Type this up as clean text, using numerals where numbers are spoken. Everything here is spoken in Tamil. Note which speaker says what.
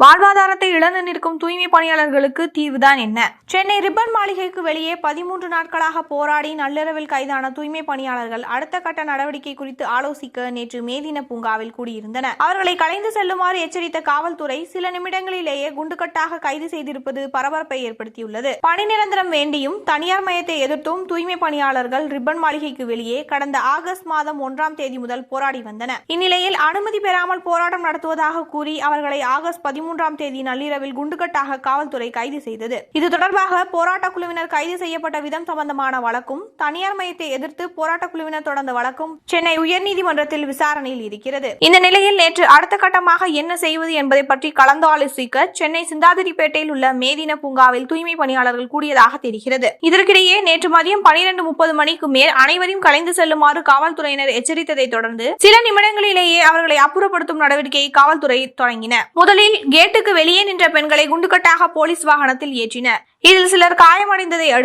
Speaker 1: வாழ்வாதாரத்தை இழந்து நிற்கும் தூய்மை பணியாளர்களுக்கு தீர்வுதான் என்ன? சென்னை ரிப்பன் மாளிகைக்கு வெளியே 13 நாட்களாக போராடி நள்ளிரவில் கைதான தூய்மை பணியாளர்கள் அடுத்த கட்ட நடவடிக்கை குறித்து ஆலோசிக்க நேற்று மேதின பூங்காவில் கூடியிருந்தனர். அவர்களை கலைந்து செல்லுமாறு எச்சரித்த காவல்துறை சில நிமிடங்களிலேயே குண்டுகட்டாக கைது செய்திருப்பது பரபரப்பை ஏற்படுத்தியுள்ளது. பணி நிரந்தரம் வேண்டியும் தனியார் மயத்தை எதிர்த்தும் தூய்மை பணியாளர்கள் ரிப்பன் மாளிகைக்கு வெளியே கடந்த ஆகஸ்ட் மாதம் 1ஆம் தேதி முதல் போராடி வந்தனர். இந்நிலையில் அனுமதி பெறாமல் போராட்டம் நடத்துவதாக கூறி அவர்களை ஆகஸ்ட் 13ஆம் தேதி நள்ளிரவில் குண்டுகட்டாக காவல்துறை கைது செய்தது. இது தொடர்பாக போராட்ட குழுவினர் கைது செய்யப்பட்ட விதம் சம்பந்தமான வழக்கும் தனியார் மையத்தை எதிர்த்து போராட்ட குழுவினர் தொடர்ந்த வழக்கும் சென்னை உயர்நீதிமன்றத்தில் விசாரணையில் இருக்கிறது. இந்த நிலையில் நேற்று அடுத்த கட்டமாக என்ன செய்வது என்பதை பற்றி கலந்து ஆலோசிக்க சென்னை சிந்தாதிரிப்பேட்டையில் உள்ள மேதின பூங்காவில் தூய்மை பணியாளர்கள் கூடியதாக தெரிகிறது. இதற்கிடையே நேற்று மதியம் 12:30 மணிக்கு மேல் அனைவரையும் கலைந்து செல்லுமாறு காவல்துறையினர் எச்சரித்ததை தொடர்ந்து சில நிமிடங்களிலேயே அவர்களை அப்புறப்படுத்தும் நடவடிக்கையை காவல்துறை தொடங்கினர். முதலில் கேட்டுக்கு வெளியே நின்ற பெண்களை குண்டுகட்டாக போலீஸ் வாகனத்தில் ஏற்றினர். இதில் சிலர் காயமடைந்ததை